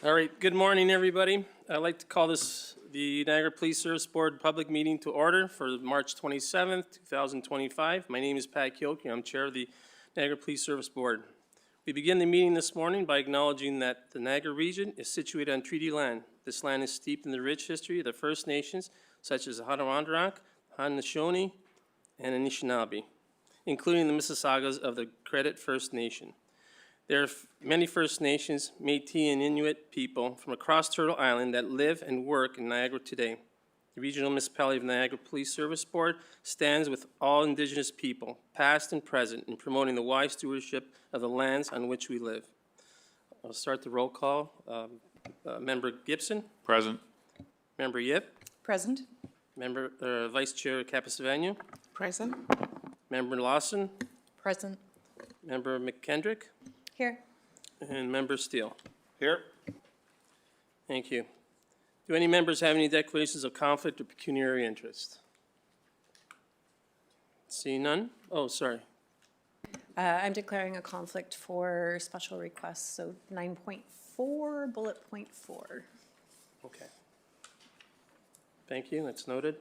All right, good morning, everybody. I'd like to call the Niagara Police Service Board public meeting to order for March 27th, 2025. My name is Pat Kilkey. I'm chair of the Niagara Police Service Board. We begin the meeting this morning by acknowledging that the Niagara region is situated on treaty land. This land is steeped in the rich history of the First Nations, such as the Haudenosaunee, Haudenosaunee, and Anishinaabe, including the Mississaugas of the Credit First Nation. There are many First Nations, Métis, and Inuit people from across Turtle Island that live and work in Niagara today. The Regional Municipality of Niagara Police Service Board stands with all Indigenous people, past and present, in promoting the wise stewardship of the lands on which we live. I'll start the roll call. Member Gibson? Present. Member Yip? Present. Vice Chair Capasavanu? Present. Member Lawson? Present. Member McKendrick? Here. And Member Steele? Here. Thank you. Do any members have any declarations of conflict or pecuniary interest? Seeing none? Oh, sorry. I'm declaring a conflict for special requests, so 9.4, bullet point 4. Okay. Thank you. That's noted.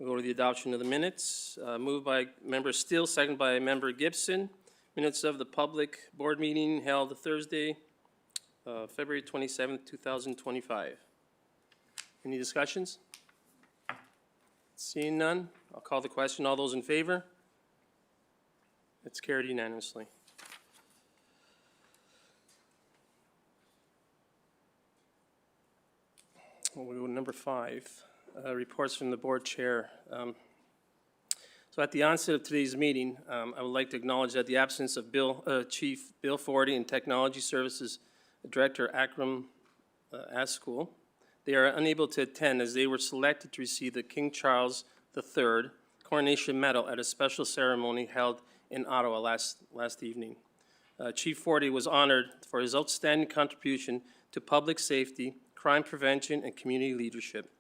We'll go to the adoption of the minutes. Moved by Member Steele, second by Member Gibson. Minutes of the public board meeting held Thursday, February 27th, 2025. Any discussions? Seeing none, I'll call the question. All those in favor? It's carried unanimously. We'll go to number 5, reports from the board chair. So at the onset of today's meeting, I would like to acknowledge that the absence of Chief Bill Forty and Technology Services Director Akram Askul. They are unable to attend as they were selected to receive the King Charles III Coronation Medal at a special ceremony held in Ottawa last evening. Chief Forty was honored for his outstanding contribution to public safety, crime prevention, and community leadership.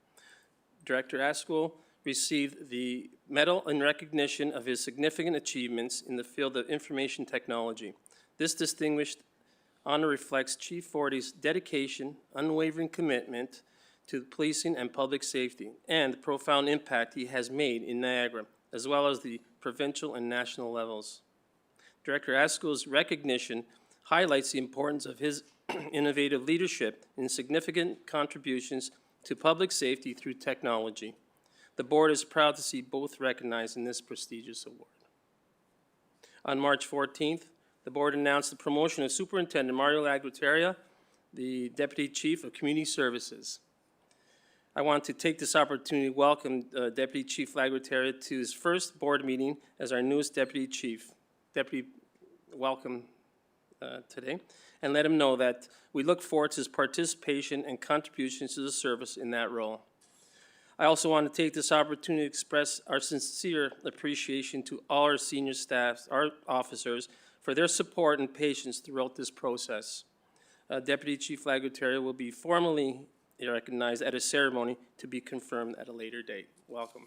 Director Askul received the medal in recognition of his significant achievements in the field of information technology. This distinguished honor reflects Chief Forty's dedication, unwavering commitment to policing and public safety, and the profound impact he has made in Niagara, as well as the provincial and national levels. Director Askul's recognition highlights the importance of his innovative leadership and significant contributions to public safety through technology. The board is proud to see both recognized in this prestigious award. On March 14th, the board announced the promotion of Superintendent Mario Lagriteria, the Deputy Chief of Community Services. I want to take this opportunity to welcome Deputy Chief Lagriteria to his first board meeting as our newest Deputy Chief. Deputy, welcome today, and let him know that we look forward to his participation and contributions to the service in that role. I also want to take this opportunity to express our sincere appreciation to all our senior staff, our officers, for their support and patience throughout this process. Deputy Chief Lagriteria will be formally recognized at a ceremony to be confirmed at a later date. Welcome.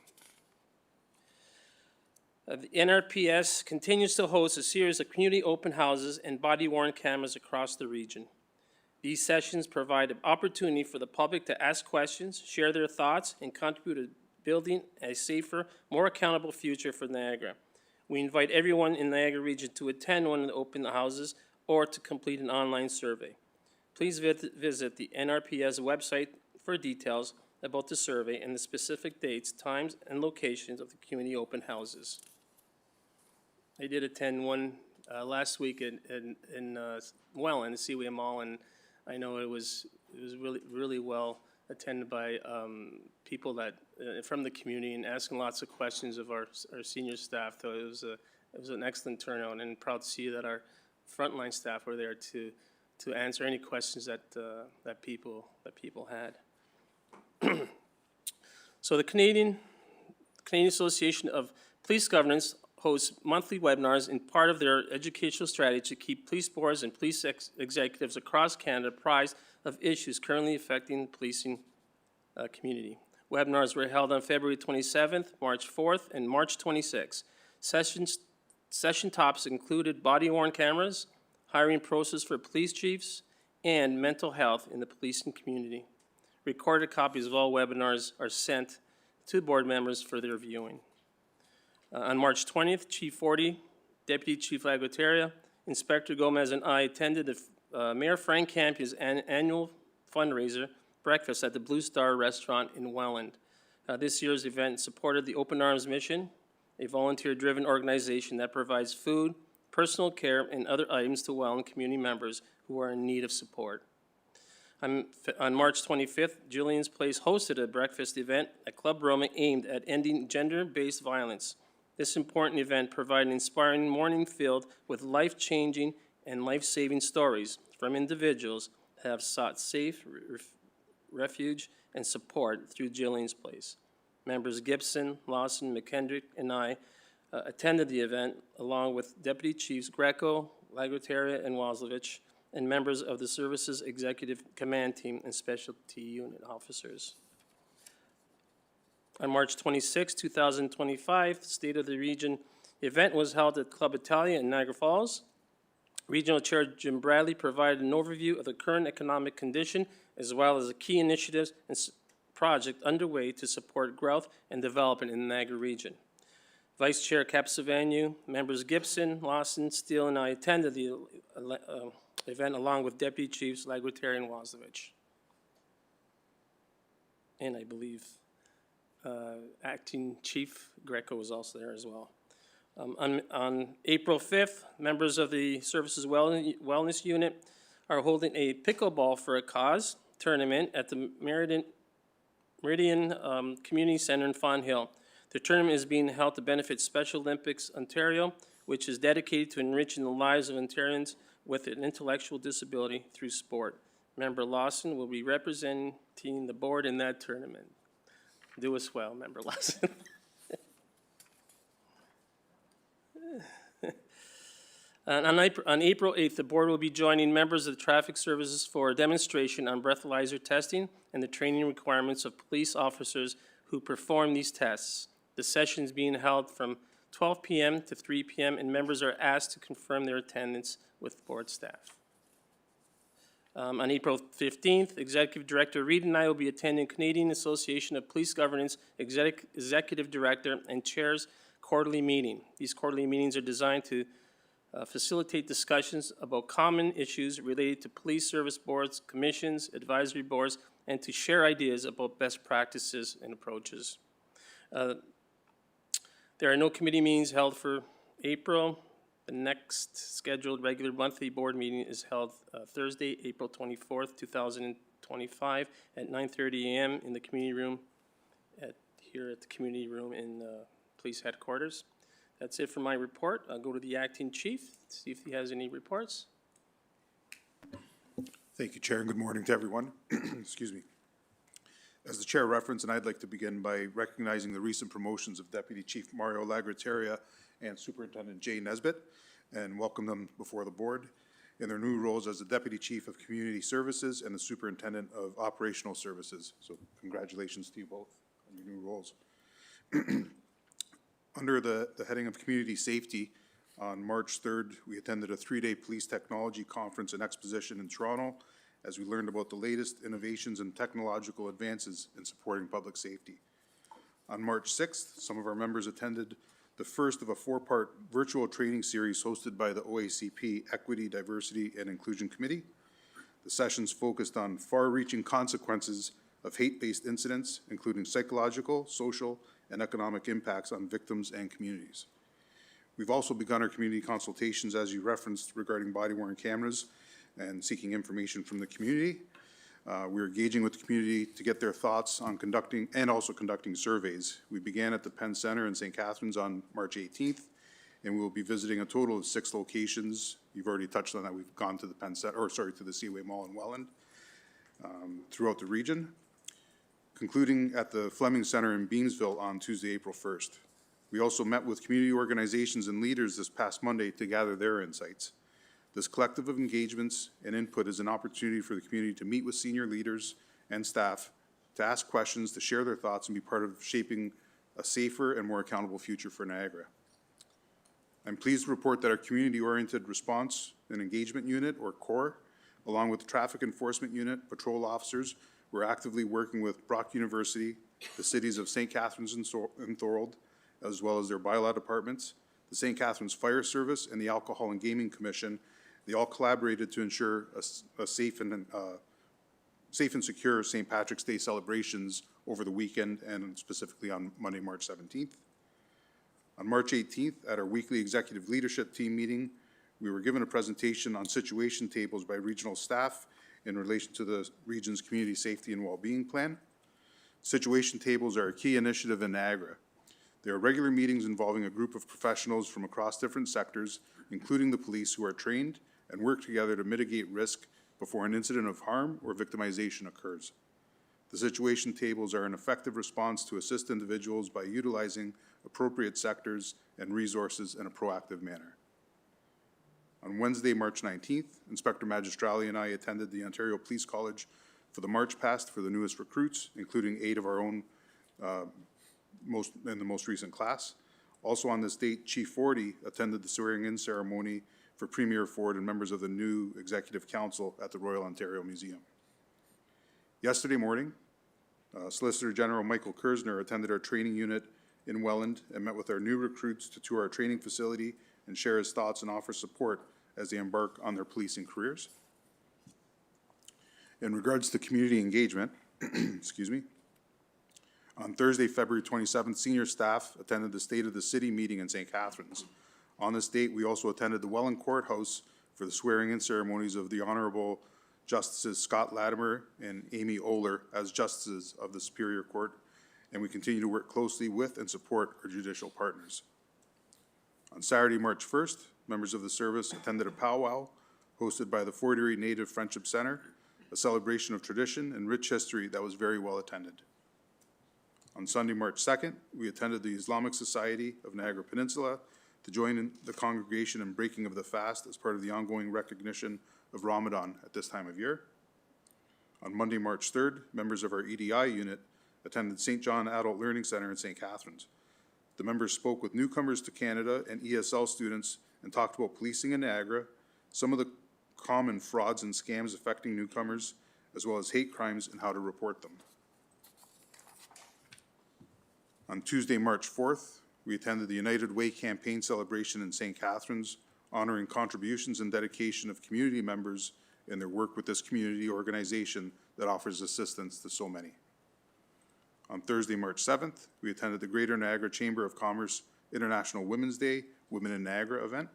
The NRPS continues to host a series of community open houses and body-worn cameras across the region. These sessions provide an opportunity for the public to ask questions, share their thoughts, and contribute to building a safer, more accountable future for Niagara. We invite everyone in the Niagara region to attend one of the open houses or to complete an online survey. Please visit the NRPS website for details about the survey and the specific dates, times, and locations of the community open houses. I did attend one last week in Welland, the Seaway Mall, and I know it was really well attended by people that from the community and asking lots of questions of our senior staff. So it was an excellent turnout, and proud to see that our frontline staff were there to answer any questions that people had. So the Canadian Association of Police Governance hosts monthly webinars in part of their educational strategy to keep police boards and police executives across Canada apprised of issues currently affecting the policing community. Webinars were held on February 27th, March 4th, and March 26th. Session topics included body-worn cameras, hiring process for police chiefs, and mental health in the policing community. Recorded copies of all webinars are sent to board members for their viewing. On March 20th, Chief Forty, Deputy Chief Lagoteria, Inspector Gomez, and I attended the Mayor Frank Campion's annual fundraiser breakfast at the Blue Star Restaurant in Welland. This year's event supported the Open Arms Mission, a volunteer-driven organization that provides food, personal care, and other items to Welland community members who are in need of support. On March 25th, Julian's Place hosted a breakfast event at Club Roma aimed at ending gender-based violence. This important event provided an inspiring morning filled with life-changing and life-saving stories from individuals that have sought safe refuge and support through Julian's Place. Members Gibson, Lawson, McKendrick, and I attended the event along with Deputy Chiefs Greco, Lagoteria, and Wazlovich, and members of the Services Executive Command Team and Specialty Unit officers. On March 26, 2025, the State of the Region event was held at Club Italia in Niagara Falls. Regional Chair Jim Bradley provided an overview of the current economic condition as well as the key initiatives and projects underway to support growth and development in the Niagara region. Vice Chair Capsavanu, members Gibson, Lawson, Steele, and I attended the event along with Deputy Chiefs Lagoteria and Wazlovich. And I believe Acting Chief Greco was also there as well. On April 5th, members of the Services Wellness Unit are holding a Pickleball for a Cause tournament at the Meridian Community Center in Fawn Hill. The tournament is being held to benefit Special Olympics Ontario, which is dedicated to enriching the lives of Ontarians with an intellectual disability through sport. Member Lawson will be representing the board in that tournament. Do us well, Member Lawson. On April 8th, the board will be joining members of the traffic services for a demonstration on breathalyzer testing and the training requirements of police officers who perform these tests. The session is being held from 12 p.m. to 3 p.m., and members are asked to confirm their attendance with board staff. On April 15th, Executive Director Reed and I will be attending Canadian Association of Police Governance Executive Director and Chair's quarterly meeting. These quarterly meetings are designed to facilitate discussions about common issues related to police service boards, commissions, advisory boards, and to share ideas about best practices and approaches. There are no committee meetings held for April. The next scheduled regular monthly board meeting is held Thursday, April 24th, 2025 at 9:30 a.m. in the community room here at the community room in police headquarters. That's it for my report. I'll go to the acting chief, see if he has any reports. Thank you, Chair, and good morning to everyone. Excuse me. As the Chair referenced, and I'd like to begin by recognizing the recent promotions of Deputy Chief Mario Lagrateria and Superintendent Jay Nesbitt, and welcome them before the board in their new roles as the Deputy Chief of Community Services and the Superintendent of Operational Services. So congratulations to you both on your new roles. Under the heading of Community Safety, on March 3rd, we attended a 3-day police technology conference and exposition in Toronto as we learned about the latest innovations and technological advances in supporting public safety. On March 6th, some of our members attended the first of a 4-part virtual training series hosted by the OACP Equity, Diversity, and Inclusion Committee. The sessions focused on far-reaching consequences of hate-based incidents, including psychological, social, and economic impacts on victims and communities. We've also begun our community consultations, as you referenced, regarding body-worn cameras and seeking information from the community. We're engaging with the community to get their thoughts on conducting surveys. We began at the Penn Center in St. Catharines on March 18th, and we will be visiting a total of 6 locations. You've already touched on that. We've gone to the to the Seaway Mall in Welland throughout the region, concluding at the Fleming Center in Beamsville on Tuesday, April 1st. We also met with community organizations and leaders this past Monday to gather their insights. This collective of engagements and input is an opportunity for the community to meet with senior leaders and staff, to ask questions, to share their thoughts, and be part of shaping a safer and more accountable future for Niagara. I'm pleased to report that our Community-Oriented Response and Engagement Unit, or CORE, Along with the Traffic Enforcement Unit, patrol officers, we're actively working with Brock University, the cities of St. Catharines and Thorold, as well as their bylaw departments, the St. Catharines Fire Service, and the Alcohol and Gaming Commission. They all collaborated to ensure a safe and secure St. Patrick's Day celebrations over the weekend and specifically on Monday, March 17th. On March 18th, at our weekly executive leadership team meeting, we were given a presentation on situation tables by regional staff in relation to the region's community safety and well-being plan. Situation tables are a key initiative in Niagara. They are regular meetings involving a group of professionals from across different sectors, including the police, who are trained and work together to mitigate risk before an incident of harm or victimization occurs. The situation tables are an effective response to assist individuals by utilizing appropriate sectors and resources in a proactive manner. On Wednesday, March 19th, Inspector Magistrali and I attended the Ontario Police College for the March Past for the newest recruits, including 8 of our own in the most recent class. Also on this date, Chief Forty attended the swearing-in ceremony for Premier Ford and members of the new Executive Council at the Royal Ontario Museum. Yesterday morning, Solicitor General Michael Kersner attended our training unit in Welland and met with our new recruits to tour our training facility and share his thoughts and offer support as they embark on their policing careers. In regards to community engagement, excuse me, on Thursday, February 27th, senior staff attended the State of the City meeting in St. Catharines. On this date, we also attended the Welland Courthouse for the swearing-in ceremonies of the Honorable Justices Scott Latimer and Amy Oler as Justices of the Superior Court, and we continue to work closely with and support our judicial partners. On Saturday, March 1st, members of the service attended a powwow hosted by the Fort Erie Native Friendship Center, a celebration of tradition and rich history that was very well attended. On Sunday, March 2nd, we attended the Islamic Society of Niagara Peninsula to join in the congregation in breaking of the fast as part of the ongoing recognition of Ramadan at this time of year. On Monday, March 3rd, members of our EDI unit attended St. John Adult Learning Center in St. Catharines. The members spoke with newcomers to Canada and ESL students and talked about policing in Niagara, some of the common frauds and scams affecting newcomers, as well as hate crimes and how to report them. On Tuesday, March 4th, we attended the United Way campaign celebration in St. Catharines, honoring contributions and dedication of community members in their work with this community organization that offers assistance to so many. On Thursday, March 7th, we attended the Greater Niagara Chamber of Commerce International Women's Day Women in Niagara event.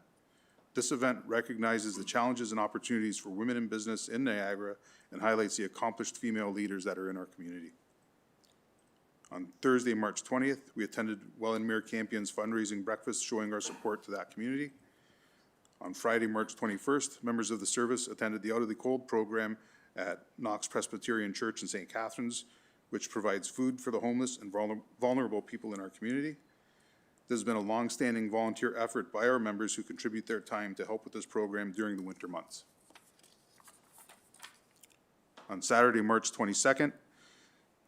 This event recognizes the challenges and opportunities for women in business in Niagara and highlights the accomplished female leaders that are in our community. On Thursday, March 20th, we attended Welland Mayor Campion's fundraising breakfast, showing our support to that community. On Friday, March 21st, members of the service attended the Out of the Cold program at Knox Presbyterian Church in St. Catharines, which provides food for the homeless and vulnerable people in our community. This has been a long-standing volunteer effort by our members who contribute their time to help with this program during the winter months. On Saturday, March 22nd,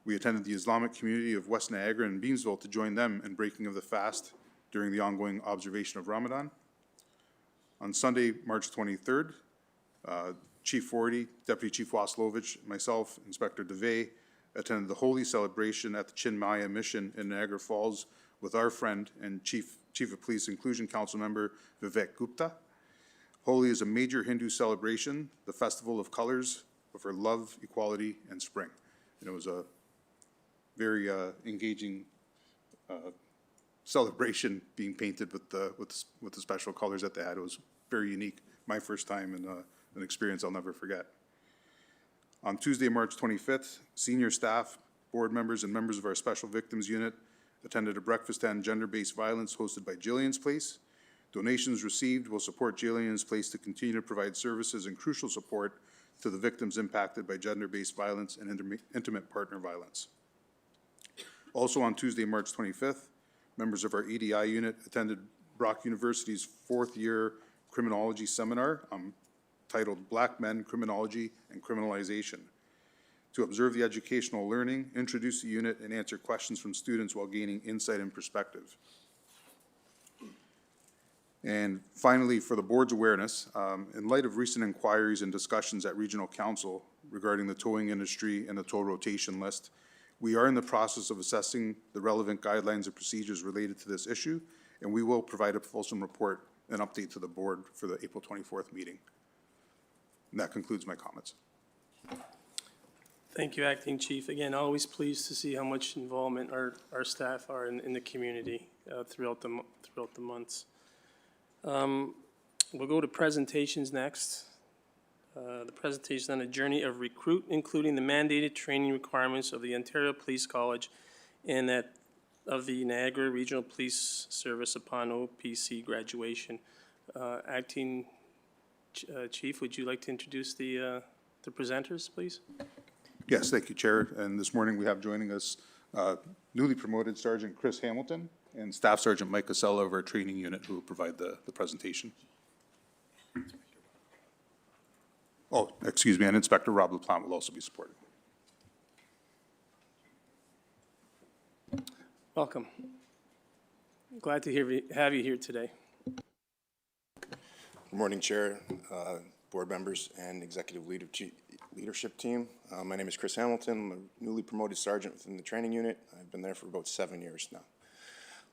we attended the Islamic community of West Niagara and Beamsville to join them in breaking of the fast during the ongoing observation of Ramadan. On Sunday, March 23rd, Chief Forty, Deputy Chief Waslovich, myself, Inspector DeVay, attended the Holy celebration at the Chinmaya Mission in Niagara Falls with our friend and Chief of Police Inclusion Council member Vivek Gupta. Holi is a major Hindu celebration, the festival of colors for love, equality, and spring. And it was a very engaging celebration being painted with the special colors that they had. It was very unique. My first time and an experience I'll never forget. On Tuesday, March 25th, senior staff, board members, and members of our Special Victims Unit attended a breakfast to end gender-based violence hosted by Jillian's Place. Donations received will support Jillian's Place to continue to provide services and crucial support to the victims impacted by gender-based violence and intimate partner violence. Also on Tuesday, March 25th, members of our EDI unit attended Brock University's 4th year criminology seminar titled Black Men, Criminology and Criminalization, to observe the educational learning, introduce the unit, and answer questions from students while gaining insight and perspective. And finally, for the board's awareness, in light of recent inquiries and discussions at Regional Council regarding the towing industry and the tow rotation list, we are in the process of assessing the relevant guidelines and procedures related to this issue, and we will provide a fulsome report and update to the board for the April 24th meeting. And that concludes my comments. Thank you, Acting Chief. Again, always pleased to see how much involvement our staff are in the community throughout the months. We'll go to presentations next. The presentation on a journey of recruit, including the mandated training requirements of the Ontario Police College and that of the Niagara Regional Police Service upon OPC graduation. Acting Chief, would you like to introduce the presenters, please? Yes, thank you, Chair. And this morning we have joining us newly promoted Sergeant Chris Hamilton and Staff Sergeant Mike Casella of our training unit who will provide the presentation. Oh, excuse me, and Inspector Rob LaPlante will also be supported. Welcome. Glad to have you here today. Good morning, Chair, board members, and executive leadership team. My name is Chris Hamilton. I'm a newly promoted sergeant within the training unit. I've been there for about 7 years now.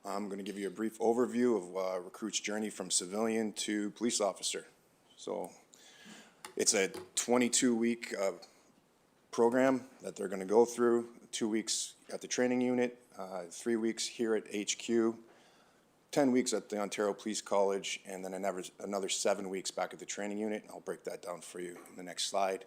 I'm going to give you a brief overview of a recruit's journey from civilian to police officer. So it's a 22-week program that they're going to go through, 2 weeks at the training unit, 3 weeks here at HQ, 10 weeks at the Ontario Police College, and then another 7 weeks back at the training unit. I'll break that down for you in the next slide.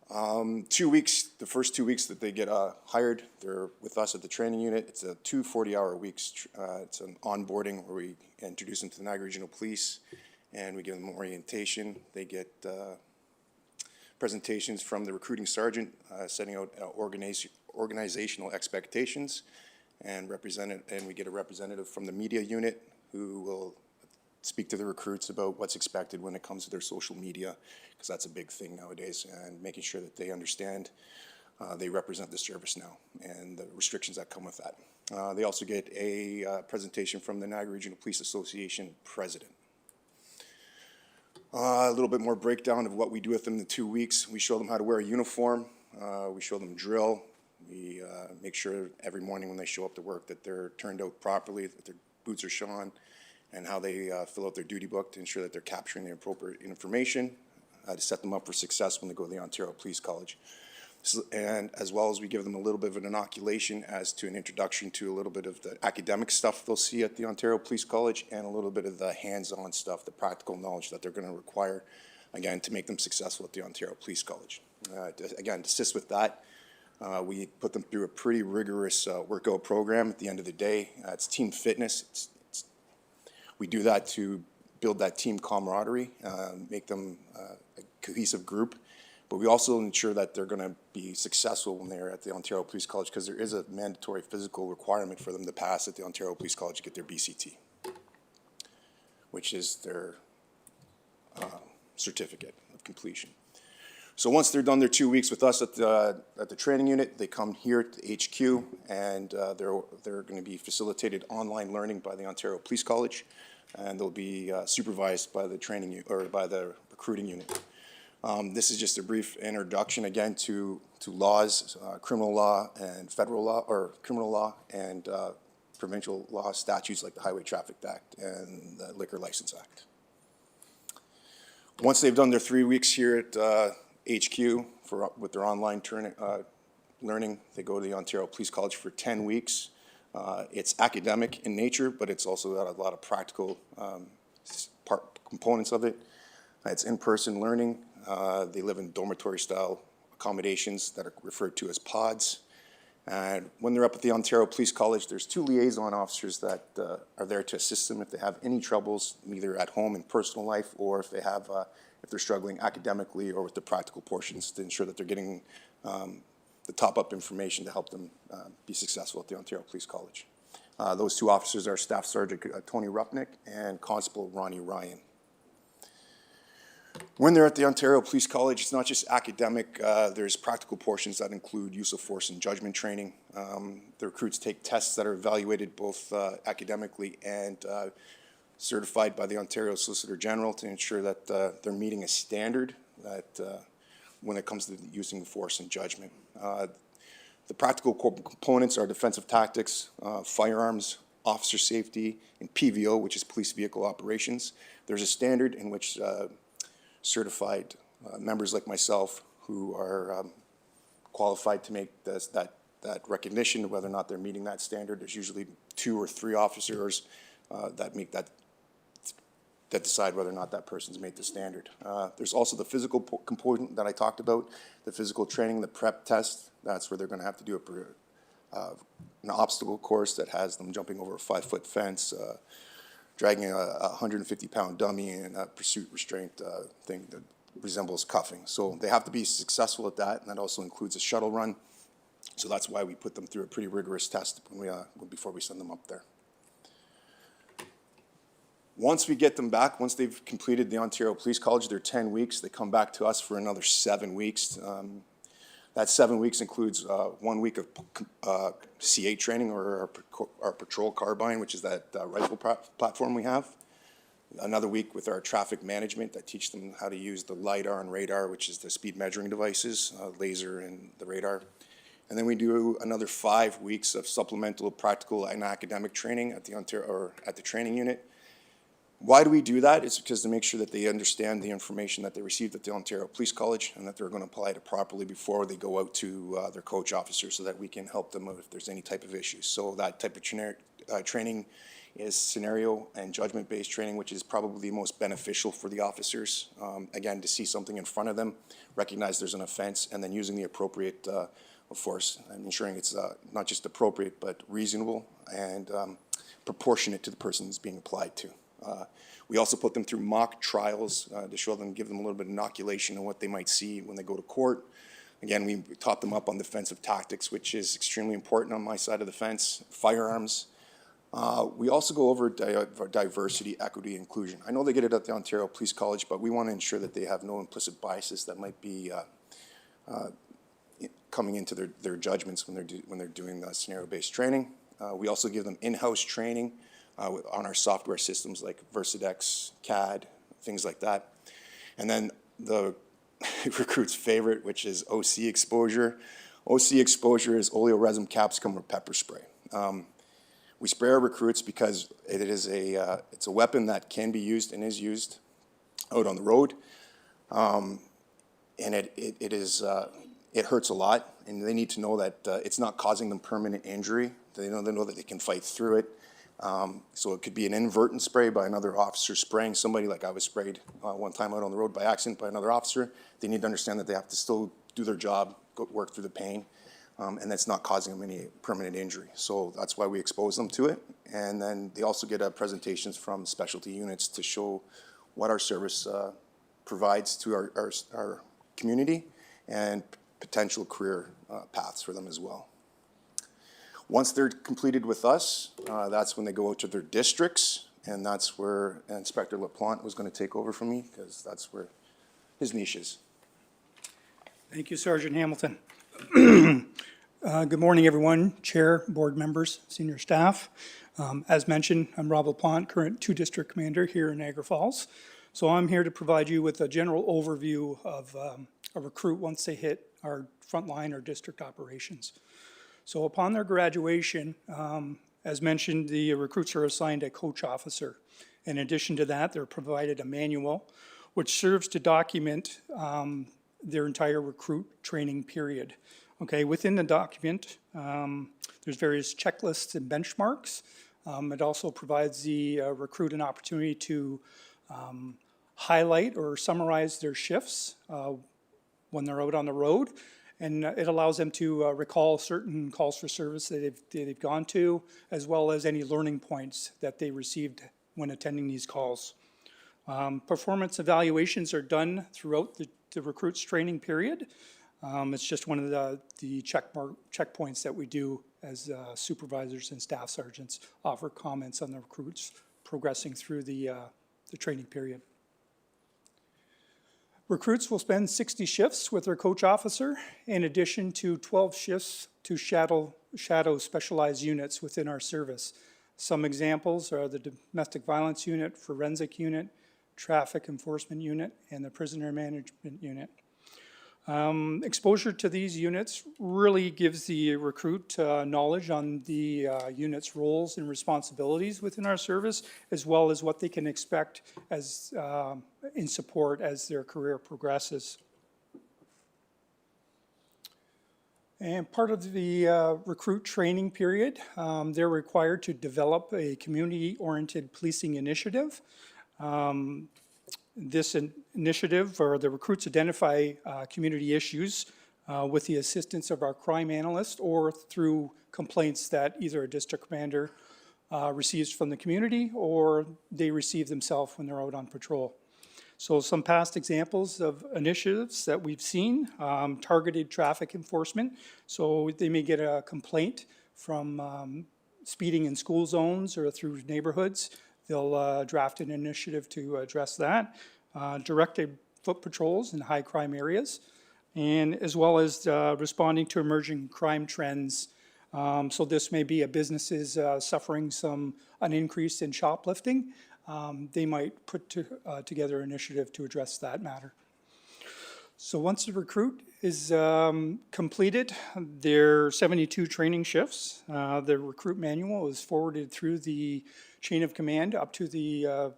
2 weeks, the first 2 weeks that they get hired, they're with us at the training unit. It's a 2 40-hour weeks. It's an onboarding where we introduce them to the Niagara Regional Police, and we give them orientation. They get presentations from the recruiting sergeant, setting out organizational expectations, and we get a representative from the media unit who will speak to the recruits about what's expected when it comes to their social media, because that's a big thing nowadays, and making sure that they understand they represent the service now and the restrictions that come with that. They also get a presentation from the Niagara Regional Police Association president. A little bit more breakdown of what we do with them in the 2 weeks. We show them how to wear a uniform. We show them drill. We make sure every morning when they show up to work that they're turned out properly, that their boots are shone, and how they fill out their duty book to ensure that they're capturing the appropriate information to set them up for success when they go to the Ontario Police College. And as well as we give them a little bit of an inoculation as to an introduction to a little bit of the academic stuff they'll see at the Ontario Police College and a little bit of the hands-on stuff, the practical knowledge that they're going to require, again, to make them successful at the Ontario Police College. Again, to assist with that, we put them through a pretty rigorous workout program at the end of the day. It's team fitness. We do that to build that team camaraderie, make them a cohesive group. But we also ensure that they're going to be successful when they're at the Ontario Police College, because there is a mandatory physical requirement for them to pass at the Ontario Police College to get their BCT, which is their certificate of completion. So once they're done their 2 weeks with us at the training unit, they come here to HQ, and they're going to be facilitated online learning by the Ontario Police College, and they'll be supervised by the by the recruiting unit. This is just a brief introduction again to laws, criminal law and federal law, or criminal law and provincial law statutes like the Highway Traffic Act and the Liquor License Act. Once they've done their 3 weeks here at HQ with their online learning, they go to the Ontario Police College for 10 weeks. It's academic in nature, but it's also got a lot of practical components of it. It's in-person learning. They live in dormitory-style accommodations that are referred to as pods. And when they're up at the Ontario Police College, there's 2 liaison officers that are there to assist them if they have any troubles, either at home in personal life, or if they're struggling academically or with the practical portions, to ensure that they're getting the top-up information to help them be successful at the Ontario Police College. Those 2 officers are Staff Sergeant Tony Rupnick and Constable Ronnie Ryan. When they're at the Ontario Police College, it's not just academic. There's practical portions that include use of force and judgment training. The recruits take tests that are evaluated both academically and certified by the Ontario Solicitor General to ensure that they're meeting a standard that when it comes to using force and judgment. The practical components are defensive tactics, firearms, officer safety, and PVO, which is police vehicle operations. There's a standard in which certified members like myself who are qualified to make that recognition of whether or not they're meeting that standard. There's usually 2 or 3 officers that make that decide whether or not that person's made the standard. There's also the physical component that I talked about, the physical training, the prep test. That's where they're going to have to do an obstacle course that has them jumping over a 5-foot fence, dragging a 150-pound dummy, and a pursuit restraint thing that resembles cuffing. So they have to be successful at that, and that also includes a shuttle run. So that's why we put them through a pretty rigorous test before we send them up there. Once we get them back, once they've completed the Ontario Police College, they're 10 weeks. They come back to us for another 7 weeks. That 7 weeks includes 1 week of C8 training, or our patrol carbine, which is that rifle platform we have. Another week with our traffic management that teach them how to use the LiDAR and radar, which is the speed measuring devices, laser and the radar. And then we do another 5 weeks of supplemental practical and academic training at the training unit. Why do we do that? It's because to make sure that they understand the information that they received at the Ontario Police College and that they're going to apply it properly before they go out to their coach officer, so that we can help them if there's any type of issues. So that type of training is scenario and judgment-based training, which is probably the most beneficial for the officers. Again, to see something in front of them, recognize there's an offense, and then using the appropriate force and ensuring it's not just appropriate but reasonable and proportionate to the person it's being applied to. We also put them through mock trials to show them, give them a little bit of inoculation on what they might see when they go to court. Again, we taught them up on defensive tactics, which is extremely important on my side of the fence, firearms. We also go over diversity, equity, inclusion. I know they get it at the Ontario Police College, but we want to ensure that they have no implicit biases that might be coming into their judgments when they're doing the scenario-based training. We also give them in-house training on our software systems like Versadex, CAD, things like that. And then the recruit's favorite, which is OC exposure. OC exposure is oleoresin capsicum or pepper spray. We spray our recruits because it's a weapon that can be used and is used out on the road. And it hurts a lot, and they need to know that it's not causing them permanent injury. They know that they can fight through it. So it could be an inadvertent spray by another officer spraying somebody, like I was sprayed one time out on the road by accident by another officer. They need to understand that they have to still do their job, work through the pain, and that's not causing them any permanent injury. So that's why we expose them to it. And then they also get presentations from specialty units to show what our service provides to our community and potential career paths for them as well. Once they're completed with us, that's when they go out to their districts, and that's where Inspector LaPlante was going to take over from me, because that's where his niche is. Thank you, Sergeant Hamilton. Good morning, everyone, Chair, board members, senior staff. As mentioned, I'm Rob LaPlante, current 2 District Commander here in Niagara Falls. So I'm here to provide you with a general overview of a recruit once they hit our frontline or district operations. So upon their graduation, as mentioned, the recruits are assigned a coach officer. In addition to that, they're provided a manual which serves to document their entire recruit training period. Okay, within the document, there's various checklists and benchmarks. It also provides the recruit an opportunity to highlight or summarize their shifts when they're out on the road. And it allows them to recall certain calls for service that they've gone to, as well as any learning points that they received when attending these calls. Performance evaluations are done throughout the recruit's training period. It's just one of the checkpoints that we do as supervisors and staff sergeants offer comments on the recruits progressing through the training period. Recruits will spend 60 shifts with their coach officer, in addition to 12 shifts to shadow specialized units within our service. Some examples are the Domestic Violence Unit, Forensic Unit, Traffic Enforcement Unit, and the Prisoner Management Unit. Exposure to these units really gives the recruit knowledge on the unit's roles and responsibilities within our service, as well as what they can expect as in support as their career progresses. And part of the recruit training period, they're required to develop a community-oriented policing initiative. This initiative, or the recruits identify community issues with the assistance of our crime analyst or through complaints that either a district commander receives from the community or they receive themselves when they're out on patrol. So some past examples of initiatives that we've seen, targeted traffic enforcement. So they may get a complaint from speeding in school zones or through neighborhoods. They'll draft an initiative to address that. Directed foot patrols in high crime areas, and as well as responding to emerging crime trends. So this may be a businesses suffering an increase in shoplifting. They might put together an initiative to address that matter. So once the recruit is completed, there are 72 training shifts. The recruit manual is forwarded through the chain of command up to the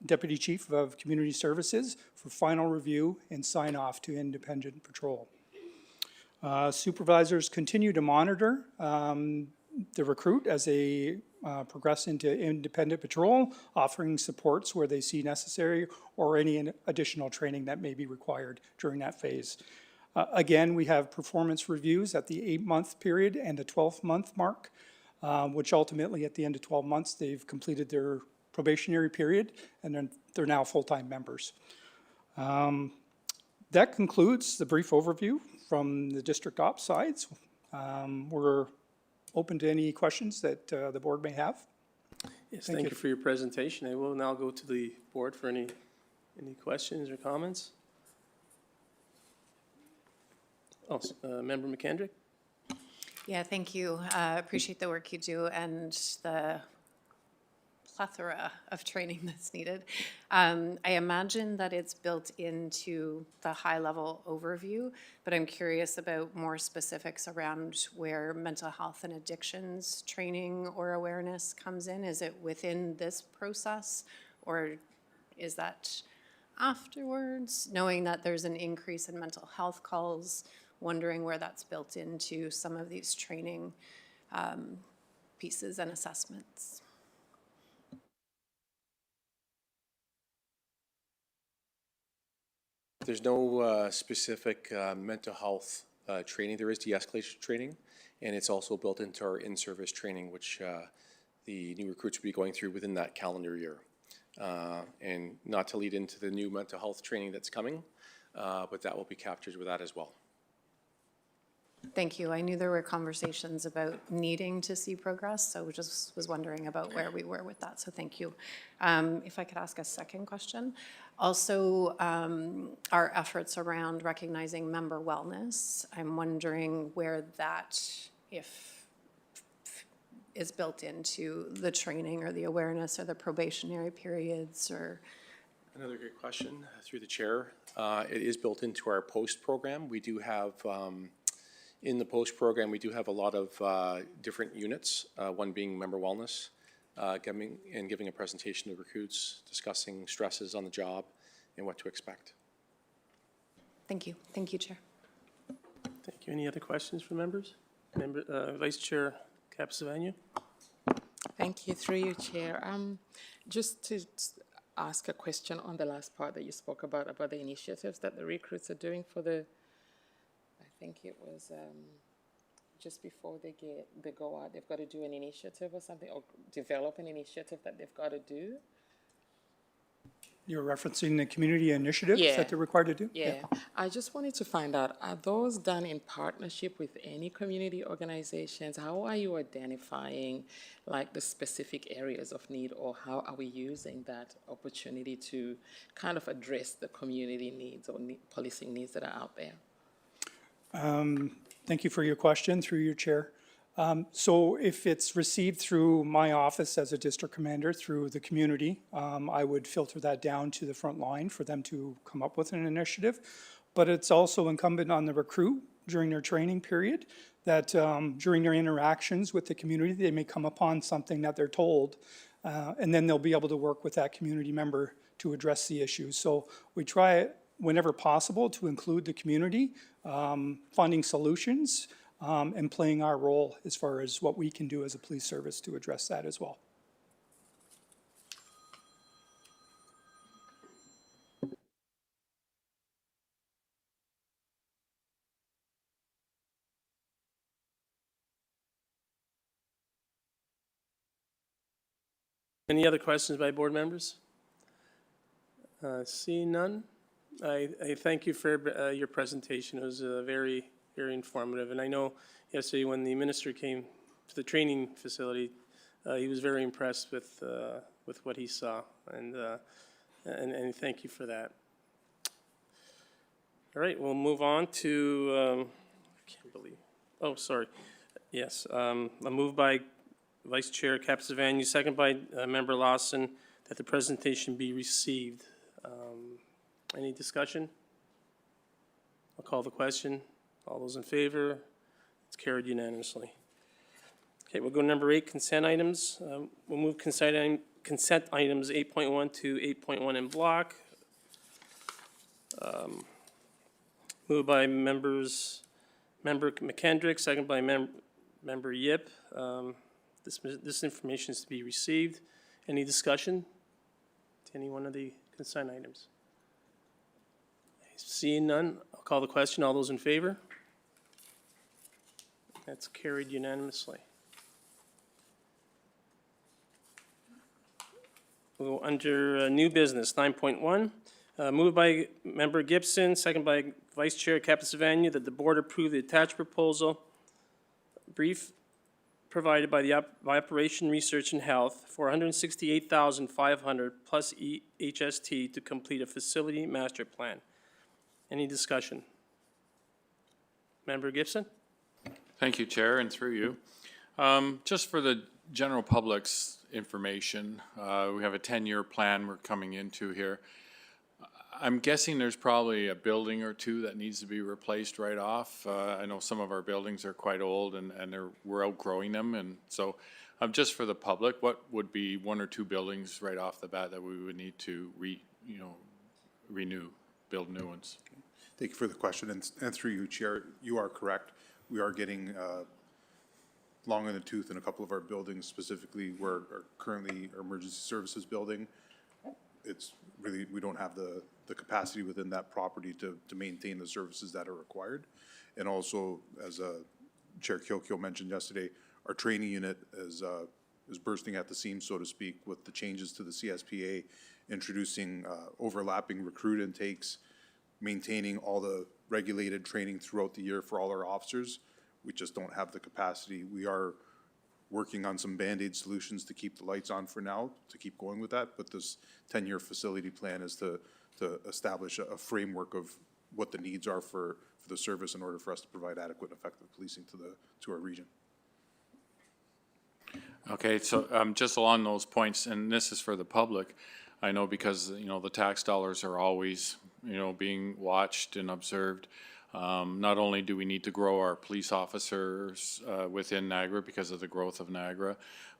Deputy Chief of Community Services for final review and sign off to independent patrol. Supervisors continue to monitor the recruit as they progress into independent patrol, offering supports where they see necessary or any additional training that may be required during that phase. Again, we have performance reviews at the 8-month period and the 12-month mark, which ultimately at the end of 12 months, they've completed their probationary period and then they're now full-time members. That concludes the brief overview from the district ops sides. We're open to any questions that the board may have. Yes, thank you for your presentation. I will now go to the board for any questions or comments. Oh, Member McKendrick? Yeah, thank you. Appreciate the work you do and the plethora of training that's needed. I imagine that it's built into the high-level overview, but I'm curious about more specifics around where mental health and addictions training or awareness comes in. Is it within this process, or is that afterwards? Knowing that there's an increase in mental health calls, wondering where that's built into some of these training pieces and assessments. There's no specific mental health training. There is de-escalation training, and it's also built into our in-service training, which the new recruits will be going through within that calendar year. And not to lead into the new mental health training that's coming, but that will be captured with that as well. Thank you. I knew there were conversations about needing to see progress, so just was wondering about where we were with that, so thank you. If I could ask a second question. Also, our efforts around recognizing member wellness, I'm wondering where that, if is built into the training or the awareness or the probationary periods or. Another good question through the chair. It is built into our post program. We do have in the post program, we do have a lot of different units, one being member wellness, giving a presentation to recruits, discussing stresses on the job and what to expect. Thank you. Thank you, Chair. Thank you. Any other questions from members? Vice Chair Capsavanu? Thank you, through you, Chair. Just to ask a question on the last part that you spoke about the initiatives that the recruits are doing for the, I think it was just before they go out, they've got to do an initiative or something, or develop an initiative that they've got to do. You're referencing the community initiatives Yeah. that they're required to do? Yeah. I just wanted to find out, are those done in partnership with any community organizations? How are you identifying like the specific areas of need, or how are we using that opportunity to kind of address the community needs or policing needs that are out there? Thank you for your question through your chair. So if it's received through my office as a district commander, through the community, I would filter that down to the front line for them to come up with an initiative. But it's also incumbent on the recruit during their training period that during their interactions with the community, they may come upon something that they're told, and then they'll be able to work with that community member to address the issues. So we try, whenever possible, to include the community, finding solutions, and playing our role as far as what we can do as a police service to address that as well. Any other questions by board members? Seeing none, I thank you for your presentation. It was very, very informative. And I know yesterday when the minister came to the training facility, he was very impressed with what he saw. And thank you for that. All right, we'll move on to, I can't believe, oh, sorry. Yes, a move by Vice Chair Capizavanu, second by Member Lawson, that the presentation be received. Any discussion? I'll call the question. All those in favor? It's carried unanimously. Okay, we'll go to number 8, consent items. We'll move consent items 8.1 to 8.1 in block. Moved by Member McKendrick, second by Member Yip. This information is to be received. Any discussion to any one of the consent items? Seeing none, I'll call the question. All those in favor? That's carried unanimously. We'll go under new business, 9.1. Moved by Member Gibson, second by Vice Chair Capizavanu, that the board approve the attached proposal brief provided by the Operation Research and Health for $168,500 plus HST to complete a facility master plan. Any discussion? Member Gibson? Thank you, Chair, and through you. Just for the general public's information, we have a 10-year plan we're coming into here. I'm guessing there's probably a building or two that needs to be replaced right off. I know some of our buildings are quite old and we're outgrowing them. And so just for the public, what would be 1 or 2 buildings right off the bat that we would need to renew, build new ones? Thank you for the question, and through you, Chair, you are correct. We are getting long in the tooth in a couple of our buildings, specifically where currently our emergency services building. It's really, we don't have the capacity within that property to maintain the services that are required. And also, as Chair Kilkeel mentioned yesterday, our training unit is bursting at the seams, so to speak, with the changes to the CSPA, introducing overlapping recruit intakes, maintaining all the regulated training throughout the year for all our officers. We just don't have the capacity. We are working on some Band-Aid solutions to keep the lights on for now, to keep going with that, but this 10-year facility plan is to establish a framework of what the needs are for the service in order for us to provide adequate and effective policing to our region. Okay, so just along those points, and this is for the public, I know because, the tax dollars are always, being watched and observed. Not only do we need to grow our police officers within Niagara because of the growth of Niagara,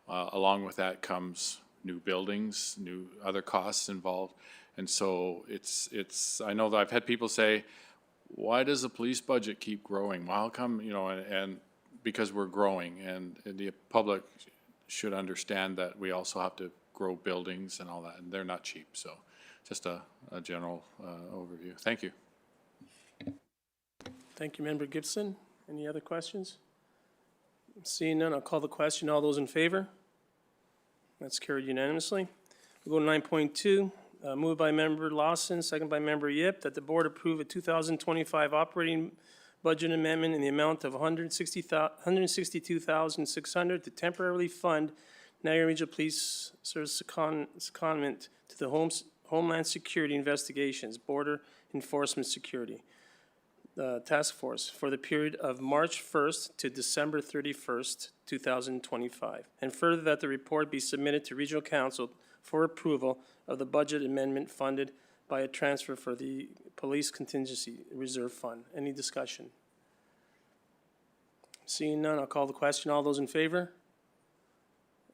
along with that comes new buildings, new other costs involved. And so I know that I've had people say, why does the police budget keep growing? Well, how come, and because we're growing, and the public should understand that we also have to grow buildings and all that, and they're not cheap. So just a general overview. Thank you. Thank you, Member Gibson. Any other questions? Seeing none, I'll call the question. All those in favor? That's carried unanimously. We'll go to 9.2. Moved by Member Lawson, second by Member Yip, that the board approve a 2025 operating budget amendment in the amount of $162,600 to temporarily fund Niagara Regional Police Service secondment to the Homeland Security Investigations, Border Enforcement Security. Task Force for the period of March 1st to December 31st, 2025. And further, that the report be submitted to Regional Council for approval of the budget amendment funded by a transfer for the Police Contingency Reserve Fund. Any discussion? Seeing none, I'll call the question. All those in favor?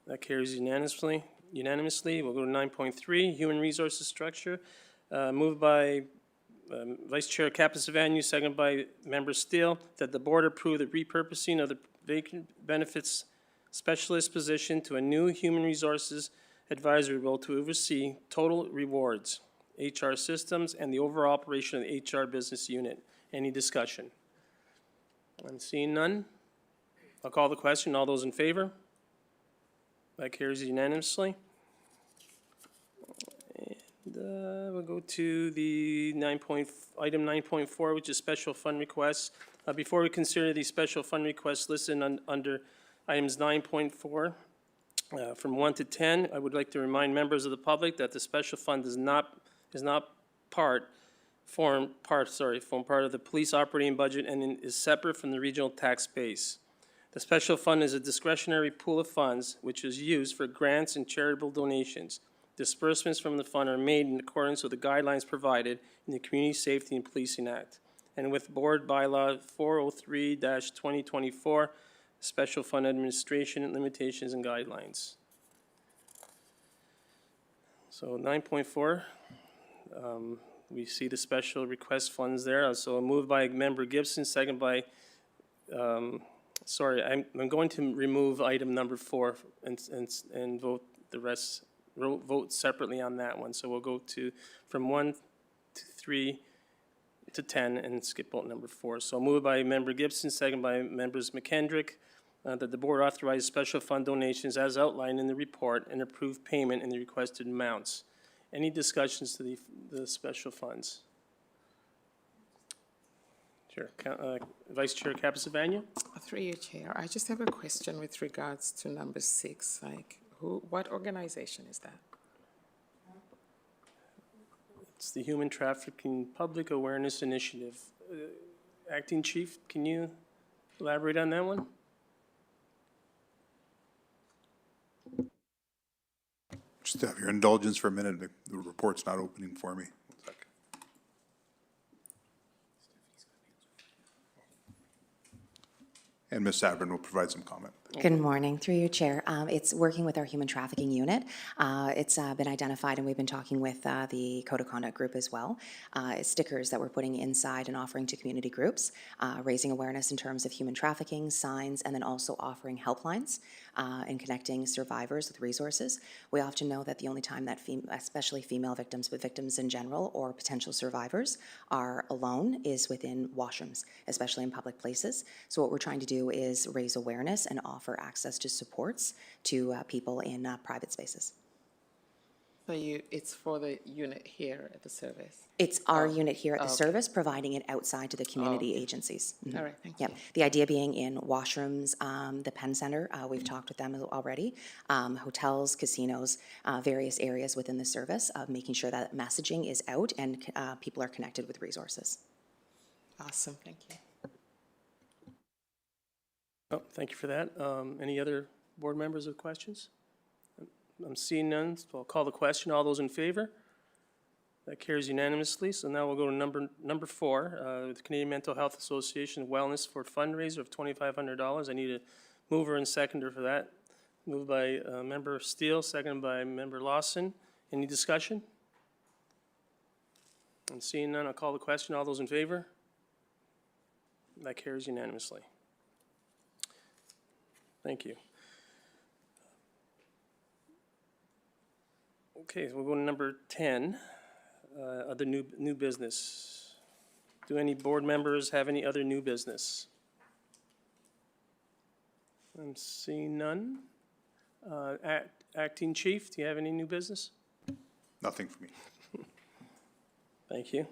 That carries unanimously. We'll go to 9.3, Human Resources Structure. Moved by Vice Chair Capisavanyu, second by Member Steele, that the board approve the repurposing of the vacant benefits specialist position to a new Human Resources Advisory role to oversee total rewards, HR systems, and the overall operation of the HR business unit. Any discussion? I'm seeing none. I'll call the question. All those in favor? That carries unanimously. And we'll go to the item 9.4, which is special fund requests. Before we consider the special fund requests listed under items 9.4, from 1 to 10, I would like to remind members of the public that the special fund form part of the police operating budget and is separate from the regional tax base. The special fund is a discretionary pool of funds which is used for grants and charitable donations. Disbursements from the fund are made in accordance with the guidelines provided in the Community Safety and Policing Act and with Board Bylaw 403-2024, Special Fund Administration Limitations and Guidelines. So 9.4, we see the special request funds there. So moved by Member Gibson, second by, sorry, I'm going to remove item number 4 and vote the rest, vote separately on that one. So we'll go to from 1 to 3 to 10 and skip vote number 4. So moved by Member Gibson, second by Members McKendrick, that the board authorize special fund donations as outlined in the report and approve payment in the requested amounts. Any discussions to the special funds? Sure. Vice Chair Capisavanyu? Through you, Chair. I just have a question with regards to number 6. Like, what organization is that? It's the Human Trafficking Public Awareness Initiative. Acting Chief, can you elaborate on that one? Just have your indulgence for a minute. The report's not opening for me. And Ms. Sabrin will provide some comment. Good morning, through your chair. It's working with our human trafficking unit. It's been identified, and we've been talking with the Code of Conduct group as well. Stickers that we're putting inside and offering to community groups, raising awareness in terms of human trafficking, signs, and then also offering helplines and connecting survivors with resources. We often know that the only time that especially female victims, but victims in general or potential survivors are alone is within washrooms, especially in public places. So what we're trying to do is raise awareness and offer access to supports to people in private spaces. So it's for the unit here at the service? It's our unit here at the service, providing it outside to the community agencies. Mhm. All right, thank you. Yep. The idea being in washrooms, the Penn Center, we've talked with them already, hotels, casinos, various areas within the service of making sure that messaging is out and people are connected with resources. Awesome, thank you. Oh, thank you for that. Any other board members with questions? I'm seeing none, so I'll call the question. All those in favor? That carries unanimously. So now we'll go to number 4, the Canadian Mental Health Association Wellness for fundraiser of $2,500. I need a mover and seconder for that. Moved by Member Steele, seconded by Member Lawson. Any discussion? I'm seeing none. I'll call the question. All those in favor? That carries unanimously. Thank you. Okay, so we'll go to number 10, other new business. Do any board members have any other new business? I'm seeing none. Acting Chief, do you have any new business? Nothing for me. Thank you.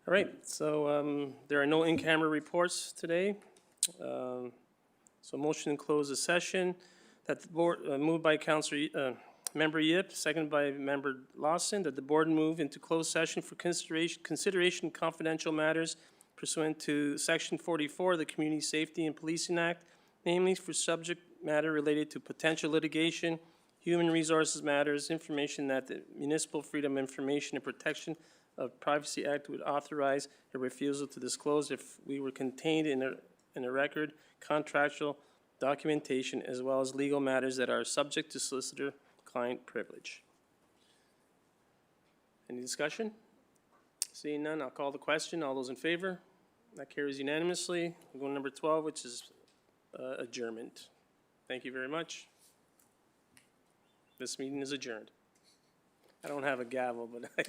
All right, so there are no in-camera reports today. So motion to close the session. That the board, moved by Councilor Member Yip, seconded by Member Lawson, that the board move into closed session for consideration of confidential matters pursuant to Section 44 of the Community Safety and Policing Act, namely for subject matter related to potential litigation, human resources matters, information that the Municipal Freedom of Information and Protection of Privacy Act would authorize a refusal to disclose if we were contained in a record, contractual documentation, as well as legal matters that are subject to solicitor-client privilege. Any discussion? Seeing none, I'll call the question. All those in favor? That carries unanimously. We'll go to number 12, which is adjournment. Thank you very much. This meeting is adjourned. I don't have a gavel, but